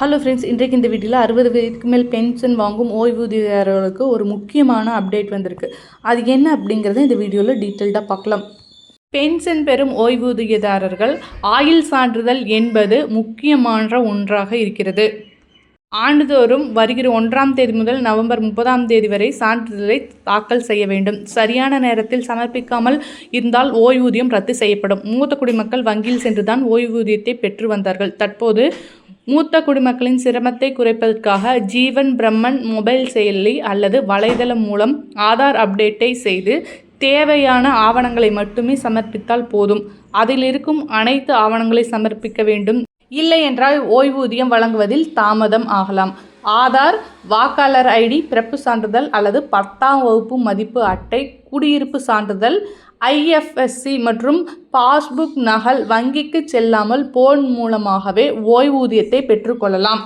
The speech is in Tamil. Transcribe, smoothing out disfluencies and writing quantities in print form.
ஹலோ ஃப்ரெண்ட்ஸ், இன்றைக்கு இந்த வீடியோவில் 60 வயதுக்கு மேல் பென்ஷன் வாங்கும் ஓய்வூதியர்களுக்கு ஒரு முக்கியமான அப்டேட் வந்திருக்கு. அது என்ன அப்படிங்கிறத இந்த வீடியோவில் டீட்டெயில்டாக பார்க்கலாம். பென்ஷன் பெறும் ஓய்வூதியதாரர்கள் ஆயுள் சான்றிதழ் என்பது முக்கியமான ஒன்றாக இருக்கிறது. ஆண்டுதோறும் வருகிற 1ஆம் தேதி முதல் நவம்பர் 30ஆம் தேதி வரை சான்றிதழை தாக்கல் செய்ய வேண்டும். சரியான நேரத்தில் சமர்ப்பிக்காமல் இருந்தால் ஓய்வூதியம் ரத்து செய்யப்படும். மூத்த குடிமக்கள் வங்கியில் சென்றுதான் ஓய்வூதியத்தை பெற்று வந்தார்கள். தற்போது மூத்த குடிமக்களின் சிரமத்தை குறைப்பதற்காக ஜீவன் பிரம்மன் மொபைல் செயலி அல்லது வலைதளம் மூலம் ஆதார் அப்டேட்டை செய்து தேவையான ஆவணங்களை மட்டுமே சமர்ப்பித்தால் போதும். அதில் இருக்கும் அனைத்து ஆவணங்களை சமர்ப்பிக்க வேண்டும். இல்லை என்றால் ஓய்வூதியம் வழங்குவதில் தாமதம் ஆகலாம். ஆதார், வாக்காளர் ஐடி, பிறப்பு சான்றிதழ் அல்லது 10ஆம் வகுப்பு மதிப்பு அட்டை, குடியிருப்பு சான்றிதழ், IFSC மற்றும் பாஸ்புக் நகல் வங்கிக்கு செல்லாமல் போன் மூலமாகவே ஓய்வூதியத்தை பெற்றுக்கொள்ளலாம்.